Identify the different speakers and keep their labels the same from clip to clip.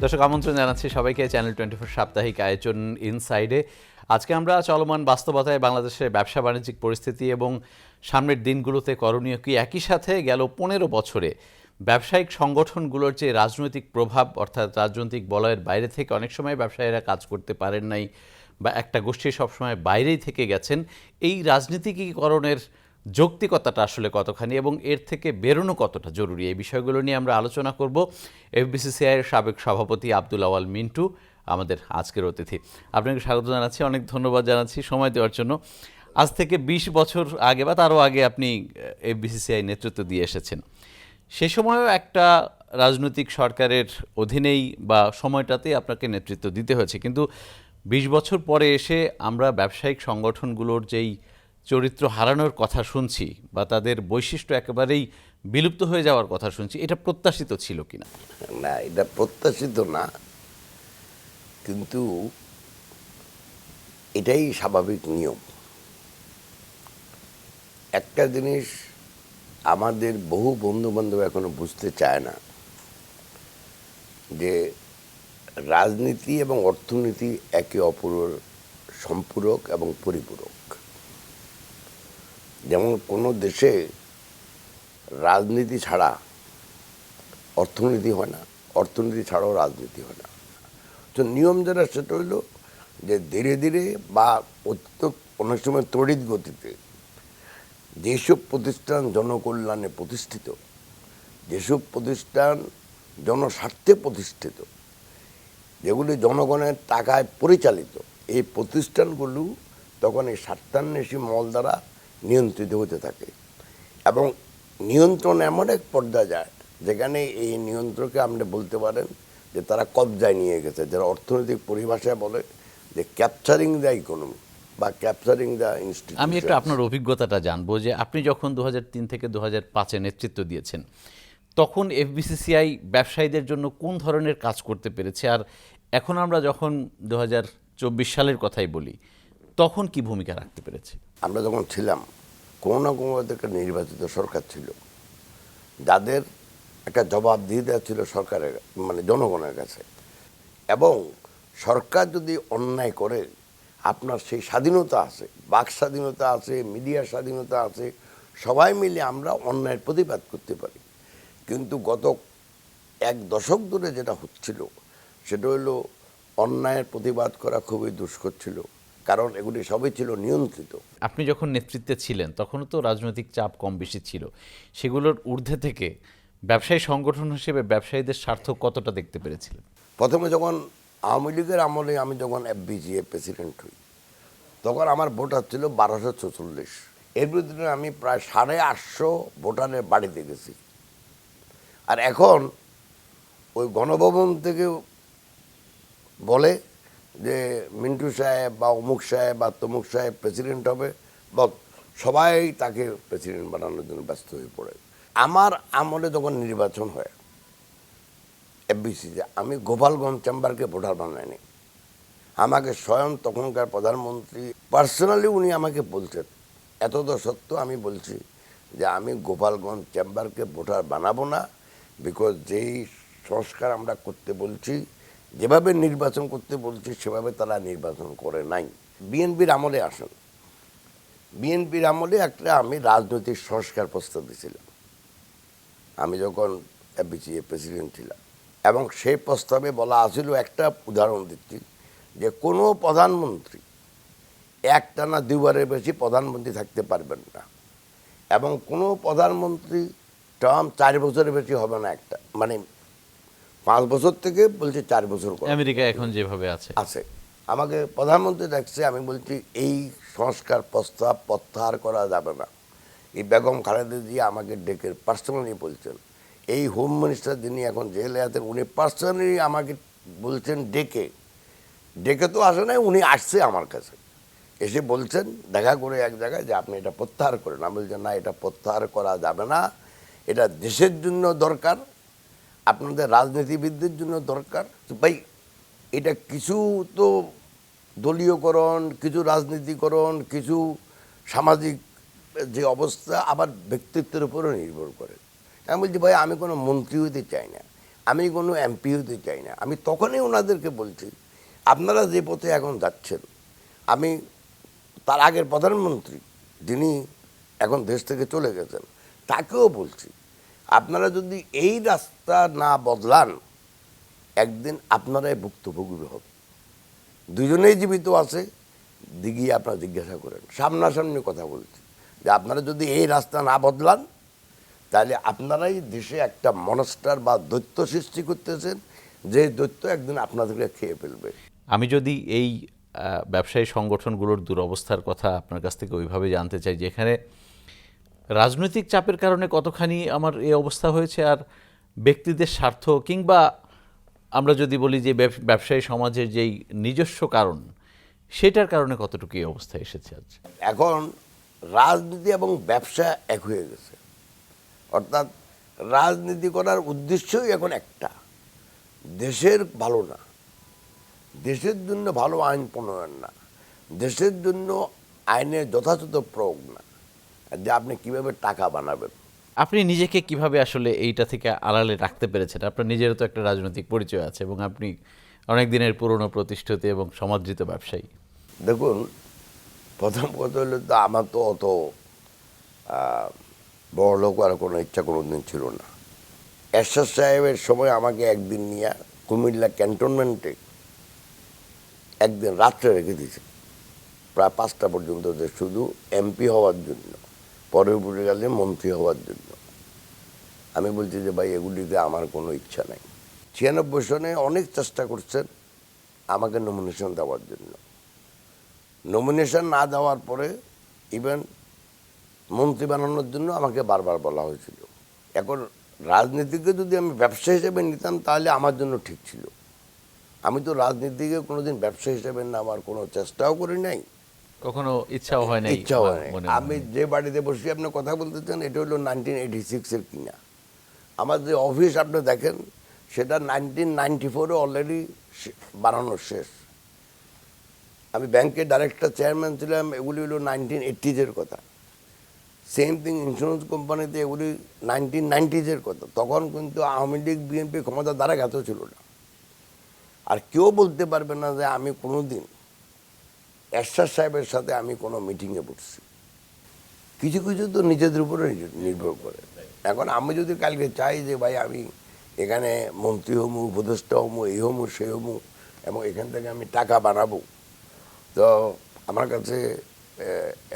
Speaker 1: দর্শক আমন্ত্রণ জানাচ্ছি সবাইকে চ্যানেল 24 সাপ্তাহিক আয়োজন ইনসাইডে। আজকে আমরা চলমান বাস্তবতায় বাংলাদেশের ব্যবসা বাণিজ্যিক পরিস্থিতি এবং সামনের দিনগুলোতে করণীয় কি, একই সাথে গেল 15 বছরে ব্যবসায়িক সংগঠনগুলোর যে রাজনৈতিক প্রভাব, অর্থাৎ রাজনৈতিক বলয়ের বাইরে থেকে অনেক সময় ব্যবসায়ীরা কাজ করতে পারেন নাই বা একটা গোষ্ঠী সবসময় বাইরেই থেকে গেছেন, এই রাজনীতিকীকরণের যৌক্তিকতাটা আসলে কতখানি এবং এর থেকে বেরোনো কতটা জরুরি, এই বিষয়গুলো নিয়ে আমরা আলোচনা করব। এফবিসিসিআইয়ের সাবেক সভাপতি আব্দুল আওয়াল মিন্টু আমাদের আজকের অতিথি। আপনাকে স্বাগত জানাচ্ছি, অনেক ধন্যবাদ জানাচ্ছি সময় দেওয়ার জন্য। আজ থেকে 20 বছর আগে বা তারও আগে আপনি এফবিসিসিআই নেতৃত্ব দিয়ে এসেছেন। সে সময়ও একটা রাজনৈতিক সরকারের অধীনেই বা সময়টাতেই আপনাকে নেতৃত্ব দিতে হয়েছে, কিন্তু 20 বছর পরে এসে আমরা ব্যবসায়িক সংগঠনগুলোর যেই চরিত্র হারানোর কথা শুনছি বা তাদের বৈশিষ্ট্য একেবারেই বিলুপ্ত হয়ে যাওয়ার কথা শুনছি, এটা প্রত্যাশিত ছিল কিনা?
Speaker 2: না, এটা প্রত্যাশিত না, কিন্তু এটাই স্বাভাবিক নিয়ম। একটা জিনিস আমাদের বহু বন্ধু বান্ধব এখনো বুঝতে চায় না, যে রাজনীতি এবং অর্থনীতি একে অপরের সম্পূরক এবং পরিপূরক। যেমন কোনো দেশে রাজনীতি ছাড়া অর্থনীতি হয় না, অর্থনীতি ছাড়াও রাজনীতি হয় না। তো নিয়ম যেটা সেটা হইল যে ধীরে ধীরে বা অনেক সময় তড়িৎ গতিতে যেসব প্রতিষ্ঠান জনকল্যাণে প্রতিষ্ঠিত, যেসব প্রতিষ্ঠান জনস্বার্থে প্রতিষ্ঠিত, যেগুলি জনগণের টাকায় পরিচালিত, এই প্রতিষ্ঠানগুলো তখন এই স্বার্থান্বেষী মল দ্বারা নিয়ন্ত্রিত হতে থাকে এবং নিয়ন্ত্রণ এমন এক পর্যায়ে যায় যেখানে এই নিয়ন্ত্রণকে আপনি বলতে পারেন যে তারা কবজায় নিয়ে গেছে, যারা অর্থনৈতিক পরিভাষায় বলে যে ক্যাপচারিং দ্য ইকোনমি বা ক্যাপচারিং দ্য ইনস্টিটিউশন।
Speaker 1: আমি একটু আপনার অভিজ্ঞতাটা জানবো যে আপনি যখন 2003 থেকে 2005-এ নেতৃত্ব দিয়েছেন, তখন এফবিসিসিআই ব্যবসায়ীদের জন্য কোন ধরনের কাজ করতে পেরেছে, আর এখন আমরা যখন 2024 সালের কথাই বলি, তখন কি ভূমিকা রাখতে পেরেছে?
Speaker 2: আমরা যখন ছিলাম, কোনো না কোনো একটা নির্বাচিত সরকার ছিল যাদের একটা জবাবদিহিতা ছিল সরকারের, মানে জনগণের কাছে। এবং সরকার যদি অন্যায় করে, আপনার সেই স্বাধীনতা আছে, বাক স্বাধীনতা আছে, মিডিয়ার স্বাধীনতা আছে, সবাই মিলে আমরা অন্যায়ের প্রতিবাদ করতে পারি। কিন্তু গত এক দশক ধরে যেটা হচ্ছিল সেটা হলো অন্যায়ের প্রতিবাদ করা খুবই দুষ্কর ছিল, কারণ এগুলি সবই ছিল নিয়ন্ত্রিত।
Speaker 1: আপনি যখন নেতৃত্বে ছিলেন তখনও তো রাজনৈতিক চাপ কম বেশি ছিল, সেগুলোর ঊর্ধ্বে থেকে ব্যবসায়ী সংগঠন হিসেবে ব্যবসায়ীদের স্বার্থ কতটা দেখতে পেরেছিলেন?
Speaker 2: প্রথমে যখন আওয়ামী লীগের আমলে আমি যখন এফবিসিএ প্রেসিডেন্ট হই, তখন আমার ভোটার ছিল 1246। এর বিরুদ্ধে আমি প্রায় 850 ভোটারের বাড়িতে গেছি। আর এখন ওই গণভবন থেকে বলে যে মিন্টু সাহেব বা অমুক সাহেব বা তমুক সাহেব প্রেসিডেন্ট হবে, বা সবাই তাকে প্রেসিডেন্ট বানানোর জন্য ব্যস্ত হয়ে পড়ে। আমার আমলে যখন নির্বাচন হয় এফবিসিতে, আমি গোপালগঞ্জ চেম্বারকে ভোটার বানাইনি। আমাকে স্বয়ং তখনকার প্রধানমন্ত্রী পার্সোনালি উনি আমাকে বলছেন, এতদ সত্ত্বেও আমি বলছি যে আমি গোপালগঞ্জ চেম্বারকে ভোটার বানাবো না, বিকজ যেই সংস্কার আমরা করতে বলছি, যেভাবে নির্বাচন করতে বলছি সেভাবে তারা নির্বাচন করে নাই। বিএনপির আমলে আসেন, বিএনপির আমলে একটা আমি রাজনৈতিক সংস্কার প্রস্তাব দিয়েছিলাম আমি যখন এফবিসিএ প্রেসিডেন্ট ছিলাম, এবং সেই প্রস্তাবে বলা আছিল, একটা উদাহরণ দিচ্ছি, যে কোনো প্রধানমন্ত্রী একটানা 2বারের বেশি প্রধানমন্ত্রী থাকতে পারবেন না, এবং কোনো প্রধানমন্ত্রী টার্ম 4 বছরের বেশি হবে না, একটা মানে 5 বছর থেকে বলছে 4 বছর
Speaker 1: আমেরিকা এখন যেভাবে আছে
Speaker 2: আছে। আমাকে প্রধানমন্ত্রী দেখছে, আমি বলছি এই সংস্কার প্রস্তাব প্রত্যাহার করা যাবে না। এই বেগম খালেদা জিয়া আমাকে ডেকে পার্সোনালি বলছেন, এই হোম মিনিস্টার যিনি এখন জেলে আছেন উনি পার্সোনালি আমাকে বলছেন, ডেকে ডেকে তো আসে নাই, উনি আসছে আমার কাছে, এসে বলছেন দেখা করে এক জায়গায় যে আপনি এটা প্রত্যাহার করেন। আমি বলছি না, এটা প্রত্যাহার করা যাবে না, এটা দেশের জন্য দরকার, আপনাদের রাজনীতিবিদদের জন্য দরকার। তো ভাই, এটা কিছু তো দলীয়করণ, কিছু রাজনীতিকরণ, কিছু সামাজিক যে অবস্থা, আবার ব্যক্তিত্বের উপরও নির্ভর করে। আমি বলছি ভাই, আমি কোনো মন্ত্রী হইতে চাই না, আমি কোনো এমপি হতে চাই না। আমি তখনই ওনাদেরকে বলছি, আপনারা যে পথে এখন যাচ্ছেন, আমি তার আগের প্রধানমন্ত্রী যিনি এখন দেশ থেকে চলে গেছেন তাকেও বলছি, আপনারা যদি এই রাস্তা না বদলান একদিন আপনারাই ভুক্তভোগী হবে। দুজনেই জীবিত আছে, দিঘিয়ে আপনারা জিজ্ঞাসা করেন, সামনাসামনি কথা বলছি যে আপনারা যদি এই রাস্তা না বদলান তাহলে আপনারাই দেশে একটা মনস্টার বা দৈত্য সৃষ্টি করতেছেন, যে দৈত্য একদিন আপনাদেরকে খেয়ে ফেলবে।
Speaker 1: আমি যদি এই ব্যবসায়ী সংগঠনগুলোর দুরবস্থার কথা আপনার কাছ থেকে ওইভাবে জানতে চাই, যেখানে রাজনৈতিক চাপের কারণে কতখানি আমার এই অবস্থা হয়েছে, আর ব্যক্তিদের স্বার্থ কিংবা আমরা যদি বলি যে ব্যবসায়ী সমাজের যেই নিজস্ব কারণ, সেটার কারণে কতটুকু এই অবস্থায় এসেছে আজ।
Speaker 2: এখন রাজনীতি এবং ব্যবসা এক হয়ে গেছে, অর্থাৎ রাজনীতি করার উদ্দেশ্যই এখন একটা, দেশের ভালো না, দেশের জন্য ভালো আইন প্রণয়ন না, দেশের জন্য আইনের যথাযথ প্রয়োগ না, যে আপনি কিভাবে টাকা বানাবেন।
Speaker 1: আপনি নিজেকে কিভাবে আসলে এইটা থেকে আড়ালে রাখতে পেরেছেন? আপনার নিজেরও তো একটা রাজনৈতিক পরিচয় আছে এবং আপনি অনেক দিনের পুরনো প্রতিষ্ঠিত এবং সমাদৃত ব্যবসায়ী।
Speaker 2: দেখুন, প্রথম কথা হলো তো আমার তো অত বড় লোক আর কোনো ইচ্ছা কোনো দিন ছিল না। এরশাদ সাহেবের সময় আমাকে একদিন নিয়ে কুমিল্লা ক্যান্টনমেন্টে একদিন রাত্রে রেখে দিয়েছে প্রায় 5টা পর্যন্ত, যে শুধু এমপি হওয়ার জন্য, পরবর্তীকালে মন্ত্রী হওয়ার জন্য। আমি বলছি যে ভাই এগুলিতে আমার কোনো ইচ্ছা নাই। 96 সনে অনেক চেষ্টা করছেন আমাকে নমিনেশন দেওয়ার জন্য, নমিনেশন না দেওয়ার পরে ইভেন মন্ত্রী বানানোর জন্য আমাকে বারবার বলা হয়েছিল। এখন রাজনীতিকে যদি আমি ব্যবসা হিসেবে নিতাম তাহলে আমার জন্য ঠিক ছিল। আমি তো রাজনীতিকে কোনোদিন ব্যবসা হিসেবে নেওয়ার কোনো চেষ্টাও করি নাই,
Speaker 1: কখনো ইচ্ছাও হয় নাই।
Speaker 2: ইচ্ছা হয় নাই। আমি যে বাড়িতে বসে আপনি কথা বলতেছেন এটা হলো 1986-এর কিনা। আমার যে অফিস আপনি দেখেন সেটা 1994-এ অলরেডি বানানো শেষ। আমি ব্যাংকের ডাইরেক্টর চেয়ারম্যান ছিলাম, এগুলি হলো 1980-এর কথা। সেম থিং ইন্স্যুরেন্স কোম্পানিতে, এগুলি 1990-এর কথা। তখন কিন্তু আওয়ামী লীগ বিএনপি ক্ষমতা দ্বারা জ্ঞাত ছিল না। আর কেউ বলতে পারবে না যে আমি কোনো দিন এরশাদ সাহেবের সাথে আমি কোনো মিটিংয়ে বসছি। কিছু কিছু তো নিজেদের উপরে নির্ভর করে। এখন আমি যদি কালকে চাই যে ভাই আমি এখানে মন্ত্রী হমু, উপদেষ্টা হমু, এই হমু সেই হমু, এবং এখান থেকে আমি টাকা বানাবো, তো আমার কাছে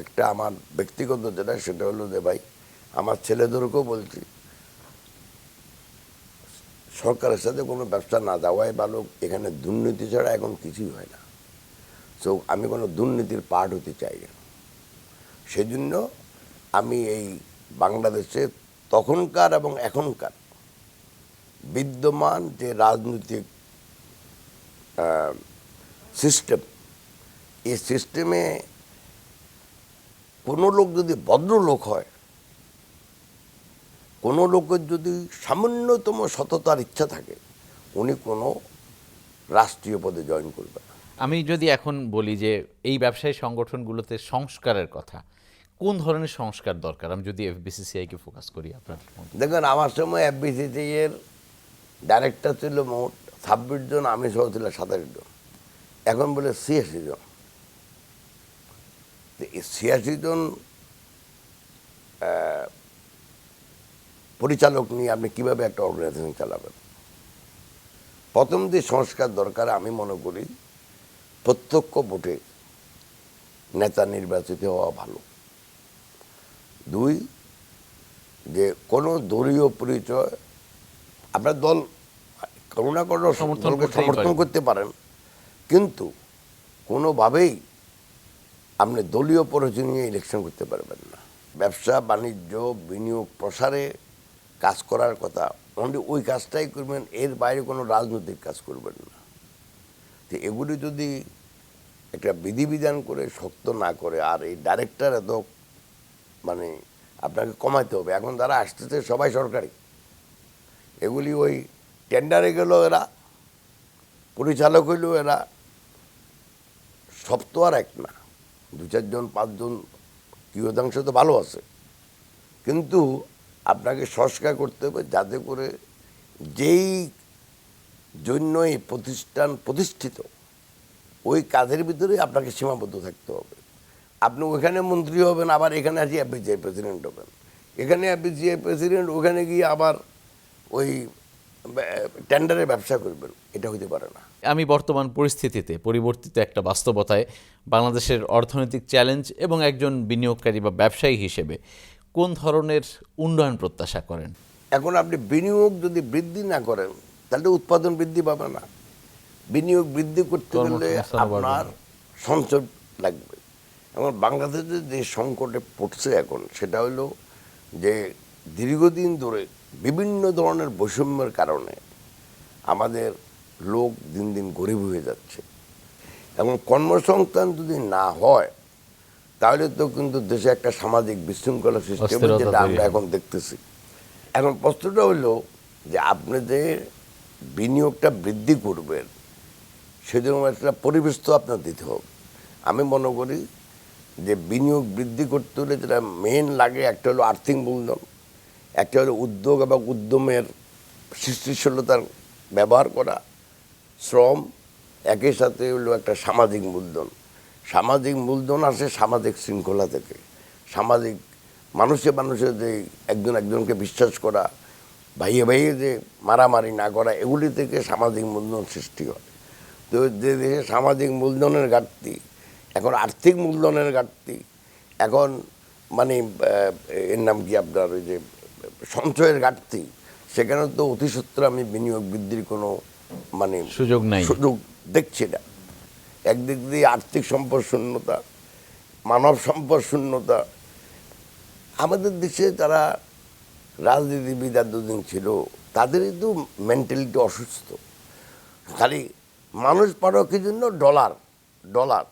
Speaker 2: একটা আমার ব্যক্তিগত যেটা, সেটা হলো যে ভাই আমার ছেলেদেরকেও বলছি সরকারের সাথে কোনো ব্যবসা না দেওয়াই ভালো। এখানে দুর্নীতি ছাড়া এখন কিছুই হয় না। সো আমি কোনো দুর্নীতির পার্ট হতে চাই না। সেই জন্য আমি এই বাংলাদেশে তখনকার এবং এখনকার বিদ্যমান যে রাজনৈতিক সিস্টেম, এই সিস্টেমে কোনো লোক যদি ভদ্রলোক হয়, কোনো লোকের যদি সামান্যতম সততার ইচ্ছা থাকে, উনি কোনো রাষ্ট্রীয় পদে জয়েন করবে না।
Speaker 1: আমি যদি এখন বলি যে এই ব্যবসায়ী সংগঠনগুলোতে সংস্কারের কথা, কোন ধরনের সংস্কার দরকার? আমি যদি এফবিসিসিআইকে ফোকাস করি আপনার মধ্যে।
Speaker 2: দেখেন, আমার সময় এফবিসিসি এর ডাইরেক্টর ছিল মোট 26 জন, আমি সহ ছিল 27 জন, এখন বলে 86 জন। 86 জন পরিচালক নিয়ে আপনি কিভাবে একটা অর্গানাইজেশন চালাবেন? প্রথম যে সংস্কার দরকার আমি মনে করি, প্রত্যক্ষ ভোটে নেতা নির্বাচিত হওয়া ভালো। 2, যে কোনো দলীয় পরিচয়, আপনার দল কোনো না কোনো দলকে সমর্থন করতে পারেন, কিন্তু কোনোভাবেই আপনি দলীয় পরিচয় নিয়ে ইলেকশন করতে পারবেন না। ব্যবসা বাণিজ্য বিনিয়োগ প্রসারে কাজ করার কথা, অনলি ওই কাজটাই করবেন, এর বাইরে কোনো রাজনৈতিক কাজ করবেন না। তো এগুলি যদি একটা বিধিবিধান করে শক্ত না করে, আর এই ডাইরেক্টর এত মানে আপনাকে কমাইতে হবে। এখন যারা আসতেছে সবাই সরকারি, এগুলি ওই টেন্ডারে গেল এরা, পরিচালক হইল এরা, সব তো আর এক না। 2-4 জন 5 জন কিয়দাংশ তো ভালো আছে, কিন্তু আপনাকে সংস্কার করতে হবে যাতে করে যেই জন্য এই প্রতিষ্ঠান প্রতিষ্ঠিত, ওই কাজের ভিতরে আপনাকে সীমাবদ্ধ থাকতে হবে। আপনি ওখানে মন্ত্রী হবেন, আবার এখানে আসি এফবিসিআই প্রেসিডেন্ট হবেন, এখানে এফবিসিআই প্রেসিডেন্ট, ওখানে গিয়ে আবার ওই টেন্ডারের ব্যবসা করবেন, এটা হতে পারে না।
Speaker 1: আমি বর্তমান পরিস্থিতিতে পরিবর্তিত একটা বাস্তবতায় বাংলাদেশের অর্থনৈতিক চ্যালেঞ্জ এবং একজন বিনিয়োগকারী বা ব্যবসায়ী হিসেবে কোন ধরনের উন্নয়ন প্রত্যাশা করেন?
Speaker 2: এখন আপনি বিনিয়োগ যদি বৃদ্ধি না করেন তাহলে উৎপাদন বৃদ্ধি পাবে না। বিনিয়োগ বৃদ্ধি করতে গেলে
Speaker 1: কর্মসংস্থানও বাড়বে
Speaker 2: আপনার
Speaker 1: না।
Speaker 2: সঞ্চয় লাগবে। এবং বাংলাদেশে যে সংকটে পড়ছে এখন, সেটা হলো যে দীর্ঘদিন ধরে বিভিন্ন ধরনের বৈষম্যের কারণে আমাদের লোক দিন দিন গরিব হয়ে যাচ্ছে। এবং কর্মসংস্থান যদি না হয় তাহলে তো কিন্তু দেশে একটা সামাজিক বিশৃঙ্খলা সৃষ্টি হবে,
Speaker 1: অস্থিরতা
Speaker 2: যেটা
Speaker 1: তৈরি
Speaker 2: আমরা
Speaker 1: হবে।
Speaker 2: এখন দেখতেছি। এখন প্রশ্নটা হলো যে আপনি যে বিনিয়োগটা বৃদ্ধি করবেন, সেজন্য একটা পরিবেশ তো আপনার দিতে হবে। আমি মনে করি যে বিনিয়োগ বৃদ্ধি করতে হলে যেটা মেন লাগে, একটা হলো আর্থিক মূলধন, একটা হলো উদ্যোগ এবং উদ্যমের সৃষ্টিশীলতার ব্যবহার করা, শ্রম, একই সাথে হলো একটা সামাজিক মূলধন। সামাজিক মূলধন আসে সামাজিক শৃঙ্খলা থেকে, সামাজিক মানুষে মানুষের যে একজন একজনকে বিশ্বাস করা, ভাইয়ে ভাইয়ে যে মারামারি না করা, এগুলি থেকে সামাজিক মূলধন সৃষ্টি হয়। তো যে দেশে সামাজিক মূলধনের ঘাটতি, এখন আর্থিক মূলধনের ঘাটতি, এখন মানে এর নাম কি আপনার ওই যে সঞ্চয়ের ঘাটতি, সেখানে তো অতি সত্ত্বর আমি বিনিয়োগ বৃদ্ধির কোনো মানে
Speaker 1: সুযোগ নাই।
Speaker 2: সুযোগ দেখছি না। একদিক দিয়ে আর্থিক সম্পদ শূন্যতা, মানব সম্পদ শূন্যতা। আমাদের দেশে যারা রাজনীতিবিদ এতদিন ছিল, তাদেরই তো মেন্টালিটি অসুস্থ। খালি মানুষ পারকের জন্য ডলার ডলার।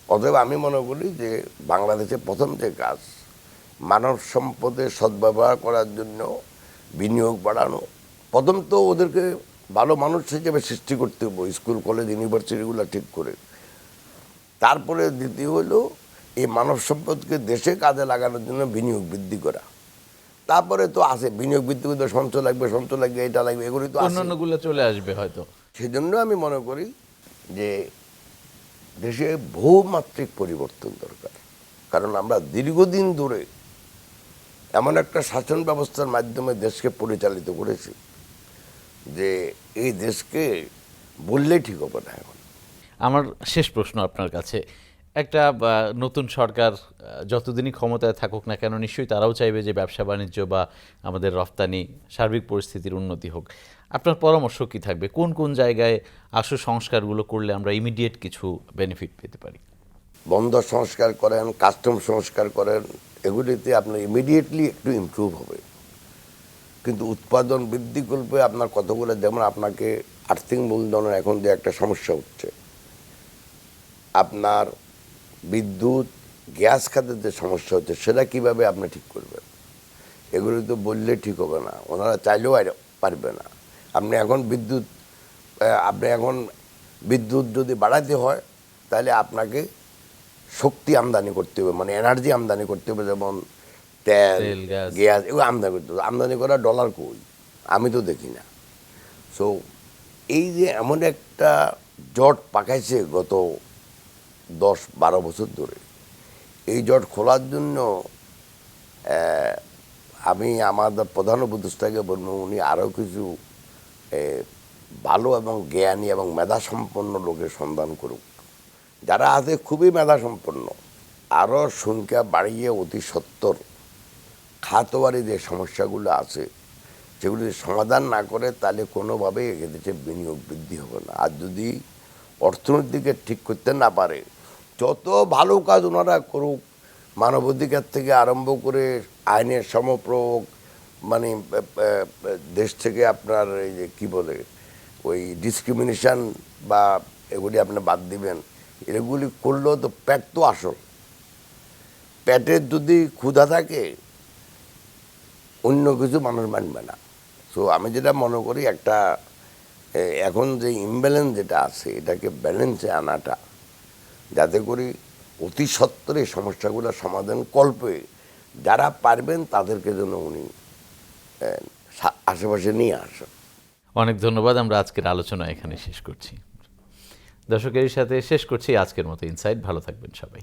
Speaker 2: অতএব আমি মনে করি যে বাংলাদেশে প্রথম যে কাজ, মানব সম্পদের সদ্ব্যবহার করার জন্য বিনিয়োগ বাড়ানো। প্রথম তো ওদেরকে ভালো মানুষ হিসেবে সৃষ্টি করতে হবে, স্কুল কলেজ ইউনিভার্সিটিগুলো ঠিক করে। তারপরে দ্বিতীয় হলো এই মানব সম্পদকে দেশে কাজে লাগানোর জন্য বিনিয়োগ বৃদ্ধি করা। তারপরে তো আছে বিনিয়োগ বৃদ্ধি করতে সঞ্চয় লাগবে, সঞ্চয় লাগবে, এটা লাগবে, এগুলি তো আছে।
Speaker 1: অন্যান্যগুলো চলে আসবে হয়তো।
Speaker 2: সেজন্য আমি মনে করি যে দেশে বহুমাত্রিক পরিবর্তন দরকার। কারণ আমরা দীর্ঘদিন ধরে এমন একটা শাসন ব্যবস্থার মাধ্যমে দেশকে পরিচালিত করেছি যে এই দেশকে বললেই ঠিক হবে না। এখন
Speaker 1: আমার শেষ প্রশ্ন আপনার কাছে, একটা নতুন সরকার যতদিনই ক্ষমতায় থাকুক না কেন, নিশ্চয়ই তারাও চাইবে যে ব্যবসা বাণিজ্য বা আমাদের রফতানি সার্বিক পরিস্থিতির উন্নতি হোক। আপনার পরামর্শ কি থাকবে? কোন কোন জায়গায় আশু সংস্কারগুলো করলে আমরা ইমিডিয়েট কিছু বেনিফিট পেতে পারি?
Speaker 2: বন্দর সংস্কার করেন, কাস্টম সংস্কার করেন, এগুলিতে আপনার ইমিডিয়েটলি একটু ইমপ্রুভ হবে। কিন্তু উৎপাদন বৃদ্ধি করবে আপনার কতগুলো, যেমন আপনাকে আর্থিক মূলধনের এখন যে একটা সমস্যা হচ্ছে, আপনার বিদ্যুৎ গ্যাস খাতের যে সমস্যা হচ্ছে, সেটা কিভাবে আপনি ঠিক করবেন? এগুলি তো বললে ঠিক হবে না, ওনারা চাইলেও পারবে না। আপনি এখন বিদ্যুৎ যদি বাড়াতে হয়, তাহলে আপনাকে শক্তি আমদানি করতে হবে, মানে এনার্জি আমদানি করতে হবে, যেমন তেল,
Speaker 1: তেল, গ্যাস।
Speaker 2: গ্যাস, এগুলো আমদানি করতে হবে। আমদানি করা ডলার কই? আমি তো দেখি না। সো এই যে এমন একটা জট পাকাইছে গত 10-12 বছর ধরে, এই জট খোলার জন্য আমি আমাদের প্রধান উপদেষ্টাকে বলবো, উনি আরও কিছু ভালো এবং জ্ঞানী এবং মেধাসম্পন্ন লোকের সন্ধান করুক, যারা আছে খুবই মেধাসম্পন্ন। আরও সংখ্যা বাড়িয়ে অতি সত্বর খাতওয়ারি যে সমস্যাগুলো আছে, সেগুলি সমাধান না করে তাহলে কোনোভাবেই এদেশে বিনিয়োগ বৃদ্ধি হবে না। আর যদি অর্থনীতিকে ঠিক করতে না পারে, যত ভালো কাজ ওনারা করুক, মানবাধিকার থেকে আরম্ভ করে আইনের সমপ্রয়োগ, মানে দেশ থেকে আপনার এই যে কী বলে ওই ডিসক্রিমিনেশন বা এগুলি আপনি বাদ দিবেন, এগুলি করলেও তো পেট তো আসল। পেটের যদি ক্ষুধা থাকে, অন্য কিছু মানুষ মানবে না। সো আমি যেটা মনে করি, একটা এখন যে ইমব্যালেন্স যেটা আছে, এটাকে ব্যালেন্সে আনাটা, যাতে করে অতি সত্বর এই সমস্যাগুলোর সমাধান কল্পে যারা পারবেন তাদেরকে যেন উনি আশেপাশে নিয়ে আসেন।
Speaker 1: অনেক ধন্যবাদ। আমরা আজকের আলোচনা এখানে শেষ করছি। দর্শকের সাথে শেষ করছি আজকের মতো ইনসাইট। ভালো থাকবেন সবাই।